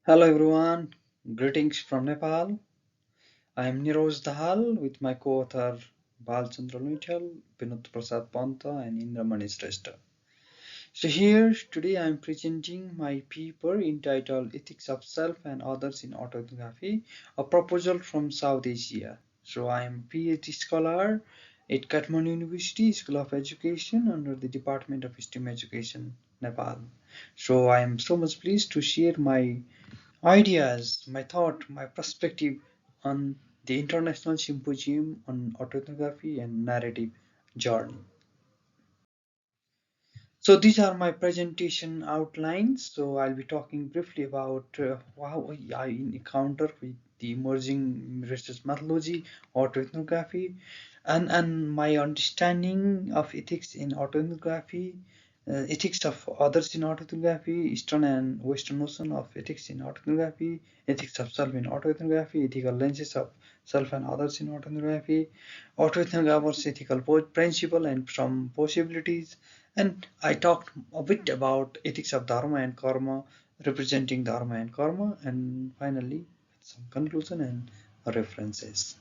Hello everyone, greetings from Nepal. I am Niroj Dahal with my co-author Balchandra Luitel, Vinod Prasad Panta and Indramani Shrestha. So here today I am presenting my paper entitled Ethics of Self and Others in Autoethnography, a proposal from South Asia. So I am PhD scholar at Kathmandu University School of Education under the Department of STEM Education, Nepal. So I am so much pleased to share my ideas, my thought, my perspective on the International Symposium on Autoethnography and Narrative Journey. So these are my presentation outlines. So I'll be talking briefly about how I encounter with the emerging research methodology, autoethnography, and my understanding of ethics in autoethnography, ethics of others in autoethnography, Eastern and Western notion of ethics in autoethnography, ethics of self in autoethnography, ethical lenses of self and others in autoethnography, autoethnography's ethical principle and some possibilities, and I talked a bit about ethics of dharma and karma, representing dharma and karma, and finally some conclusion and references.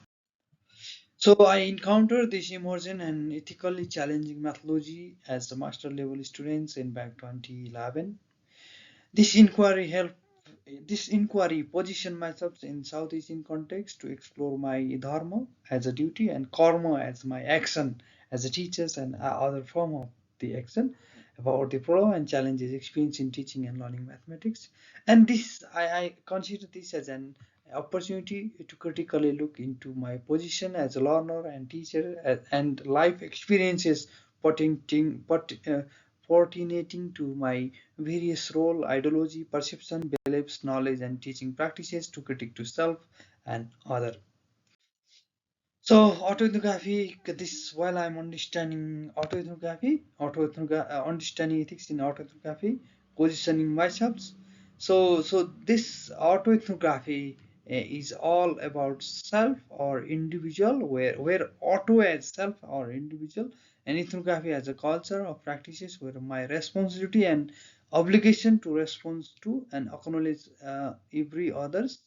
So I encountered this immersion and ethically challenging methodology as a master level students in back 2011. This inquiry helped this inquiry positioned myself in South Asian context to explore my dharma as a duty and karma as my action as a teacher and other form of the action about the problem and challenges experienced in teaching and learning mathematics. And this I consider this as an opportunity to critically look into my position as a learner and teacher and life experiences pertaining to my various role, ideology, perception, beliefs, knowledge, and teaching practices to critique to self and other. So autoethnography, this while I'm understanding understanding ethics in autoethnography, positioning myself. So this autoethnography is all about self or individual, where auto as self or individual, and ethnography as a culture of practices where my responsibility and obligation to respond to and acknowledge every others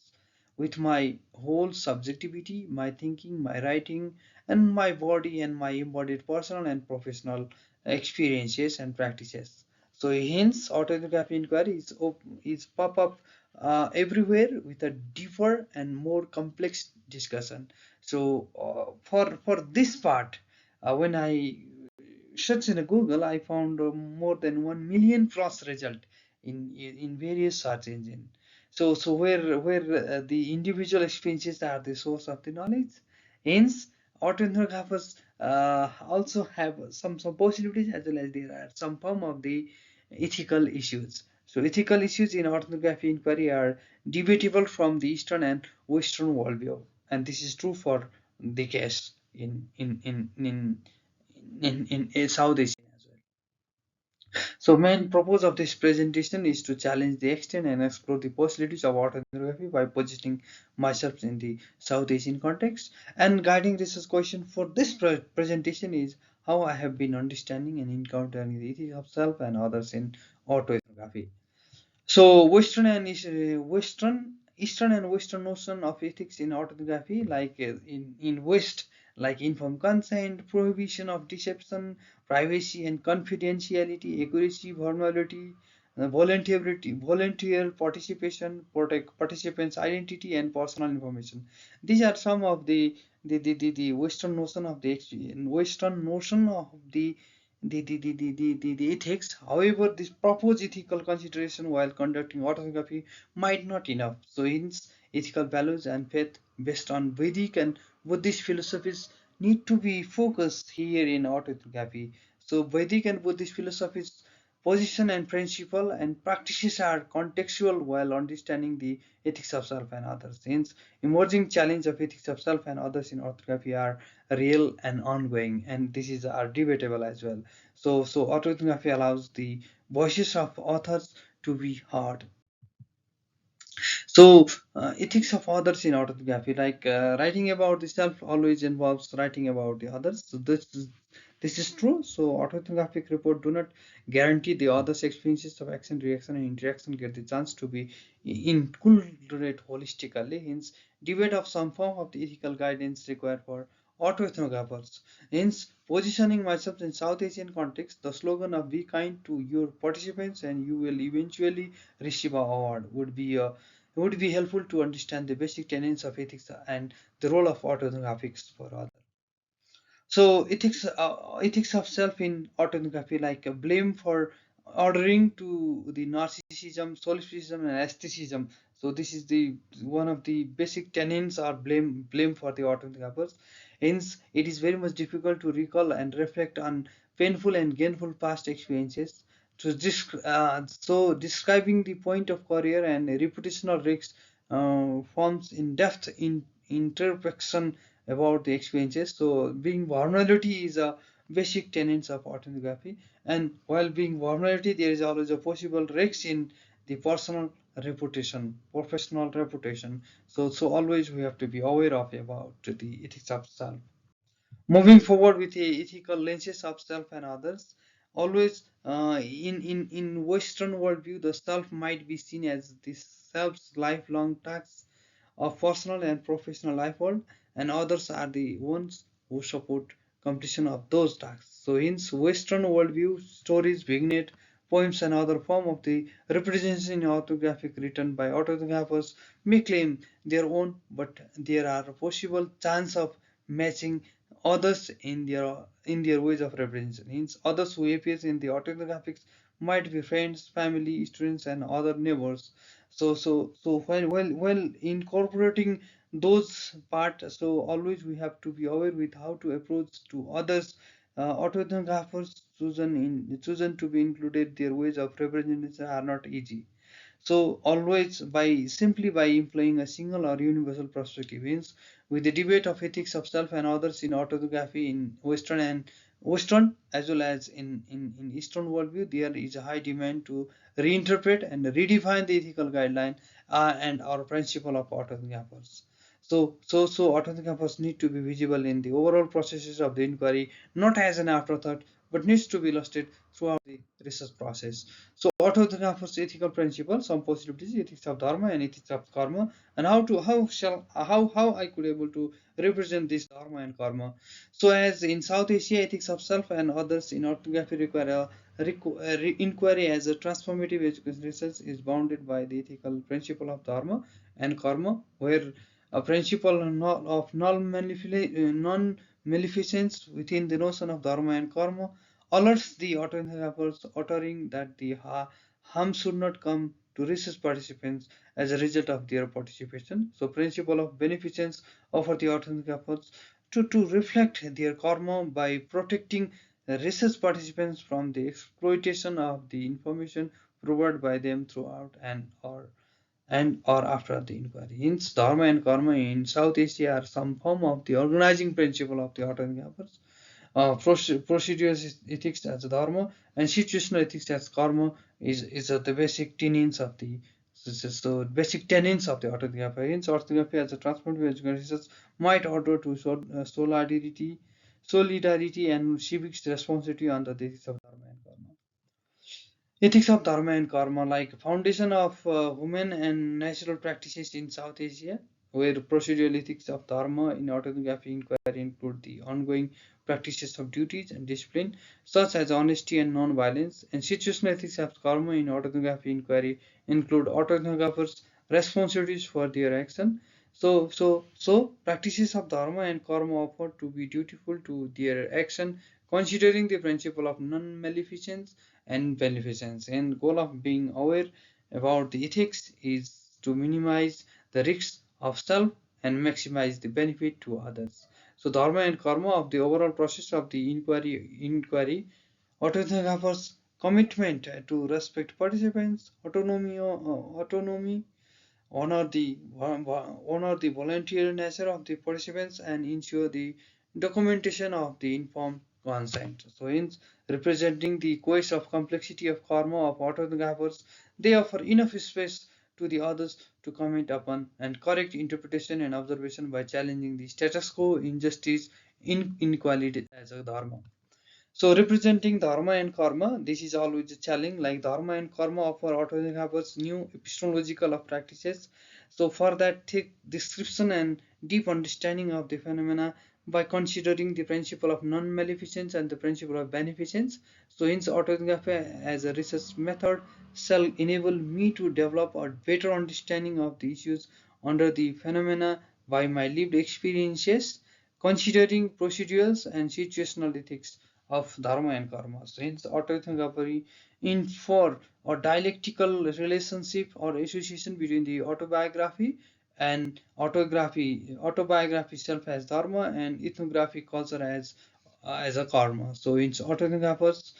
with my whole subjectivity, my thinking, my writing, and my body and my embodied personal and professional experiences and practices. So hence autoethnography inquiry is pop up everywhere with a deeper and more complex discussion. So for this part, when I searched in Google, I found more than 1 million plus result in various search engine. So where the individual experiences are the source of the knowledge. Hence, autoetnographers also have some possibilities as well as there are some form of the ethical issues. So ethical issues in autoethnography inquiry are debatable from the Eastern and Western worldview, and this is true for the case in South Asia as well. So main purpose of this presentation is to challenge the extent and explore the possibilities of autoethnography by positioning myself in the South Asian context. And guiding research question for this presentation is how I have been understanding and encountering the ethics of self and others in autoethnography. So Eastern and Western notion of ethics in autography, like in West, like informed consent, prohibition of deception, privacy and confidentiality, accuracy, vulnerability, volunteer participation, protect participants' identity and personal information. These are some of the Western notion of the ethics. However, this proposed ethical consideration while conducting autography might not enough. So hence ethical values and faith based on Vedic and Buddhist philosophies need to be focused here in autoethnography. So Vedic and Buddhist philosophies position and principle and practices are contextual while understanding the ethics of self and others. Hence, emerging challenge of ethics of self and others in autoethnography are real and ongoing, and this is are debatable as well. So autoethnography allows the voices of authors to be heard. So, ethics of others in autobiography, like writing about the self always involves writing about the others. So This is true. So autoethnographic report do not guarantee the other's experiences of action, reaction, and interaction get the chance to be included holistically. Hence, debate of some form of the ethical guidance required for autoethnographers. Hence, positioning myself in South Asian context, the slogan of "Be kind to your participants and you will eventually receive an award" would be helpful to understand the basic tenets of ethics and the role of autoethnographics for others. So ethics of self in autoethnography, like blame for ordering to the narcissism, solipsism, and aestheticism. So this is the one of the basic tenets or blame for the autoethographers. Hence, it is very much difficult to recall and reflect on painful and gainful past experiences. So describing the point of career and reputational risks forms in depth in introspection about the experiences. So being vulnerability is a basic tenets of autoethnography, and while being vulnerability, there is always a possible risk in the personal reputation, professional reputation. So always we have to be aware of about the ethics of self. Moving forward with the ethical lenses of self and others, always in Western worldview, the self might be seen as the self's lifelong task of personal and professional life world, and others are the ones who support completion of those tasks. So in Western worldview, stories, vignette, poems, and other form of the representation in autographic written by autographers may claim their own, but there are possible chance of matching others in their ways of representation. Hence, others who appears in the autographics might be friends, family, students, and other neighbors. So while incorporating those parts, so always we have to be aware with how to approach to others. Autoethographers chosen to be included, their ways of representation are not easy. So always by employing a single or universal perspective, means with the debate of ethics of self and others in autography in Western as well as in Eastern worldview, there is a high demand to reinterpret and redefine the ethical guideline and our principle of autographers. So autographers need to be visible in the overall processes of the inquiry, not as an afterthought, but needs to be illustrated throughout the research process. So autographers ethical principles, some possibilities, ethics of dharma and ethics of karma, and how I could able to represent this dharma and karma. So as in South Asia, ethics of self and others in autography require inquiry as a transformative education research is bounded by the ethical principle of dharma and karma, where a principle of non-maleficence within the notion of dharma and karma alerts the autographers, uttering that the harm should not come to research participants as a result of their participation. So principle of beneficence offer the autographers to reflect their karma by protecting the research participants from the exploitation of the information provided by them throughout and or after the inquiry. Hence, dharma and karma in South Asia are some form of the organizing principle of the autographers. Procedures ethics as dharma and situational ethics as karma is the basic tenets of the so basic tenets of the autography. Hence, autography as a transformative education research might order to solidarity and civic responsibility on the basis of dharma and karma. Ethics of Dharma and Karma, like foundation of human and natural practices in South Asia, where procedural ethics of Dharma in autography inquiry include the ongoing practices of duties and discipline, such as honesty and non-violence, and situational ethics of Karma in autography inquiry include autographers' responsibilities for their action. So practices of Dharma and Karma offer to be dutiful to their action, considering the principle of non-maleficence and beneficence. And goal of being aware about the ethics is to minimize the risks of self and maximize the benefit to others. So dharma and karma of the overall process of the inquiry autographers commitment to respect participants autonomy honor the voluntary nature of the participants and ensure the documentation of the informed consent. So, in representing the quest of complexity of karma of autographers, they offer enough space to the others to comment upon and correct interpretation and observation by challenging the status quo, injustice, inequality as a dharma. So representing dharma and karma, this is always a challenge. Like dharma and karma offer autoethnographies new epistemological of practices. So for that thick description and deep understanding of the phenomena by considering the principle of non-maleficence and the principle of beneficence. So hence autoethnography as a research method shall enable me to develop a better understanding of the issues under the phenomena by my lived experiences, considering procedurals and situational ethics of dharma and karma. So hence autoethnography in for a dialectical relationship or association between the autobiography and autobiography self as dharma and ethnographic culture as a karma. So it's autoethnographers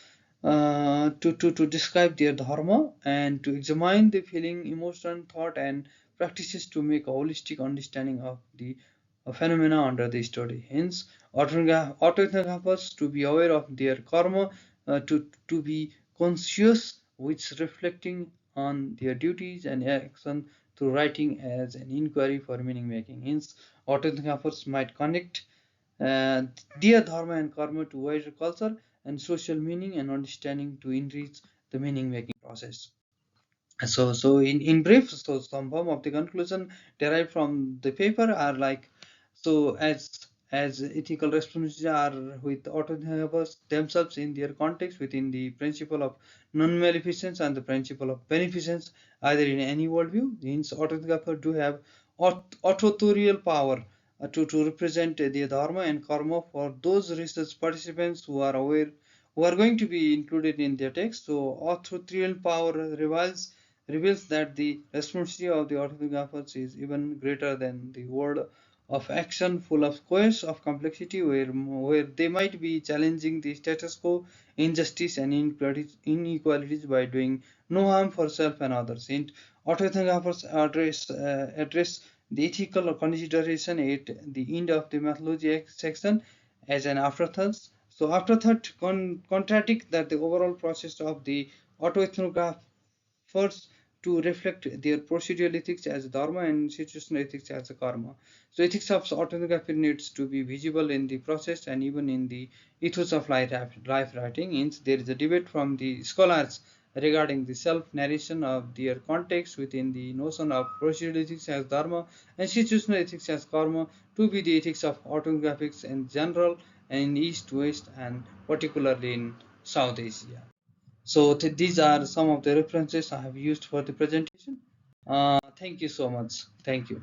to describe their dharma and to examine the feeling, emotion, thought, and practices to make a holistic understanding of the phenomena under the study. Hence, autoethnographers to be aware of their karma, to be conscious, which reflecting on their duties and action through writing as an inquiry for meaning making. Hence, autoethnographers might connect uh, their dharma and karma to wider culture and social meaning and understanding to enrich the meaning making process. So in brief, so some form of the conclusion derived from the paper are like, so as ethical responsibilities are with autonomous themselves in their context within the principle of non-maleficence and the principle of beneficence, either in any worldview, means autonomy do have authorial power to represent the dharma and karma for those research participants who are going to be included in their text. So authorial power reveals that the responsibility of the autographers is even greater than the world of action full of squares of complexity where they might be challenging the status quo, injustice and inequalities by doing no harm for self and others. And autoethnographies address the ethical consideration at the end of the methodology section as an afterthought. So afterthought contradict that the overall process of the autoethnograph first to reflect their procedural ethics as dharma and situational ethics as a karma. So ethics of autoethnography needs to be visible in the process and even in the ethos of life writing. Hence, there is a debate from the scholars regarding the self-narration of their context within the notion of procedural ethics as dharma and situational ethics as karma to be the ethics of autoethnographics in general and in East, West, and particularly in South Asia. So these are some of the references I have used for the presentation. Thank you so much. Thank you.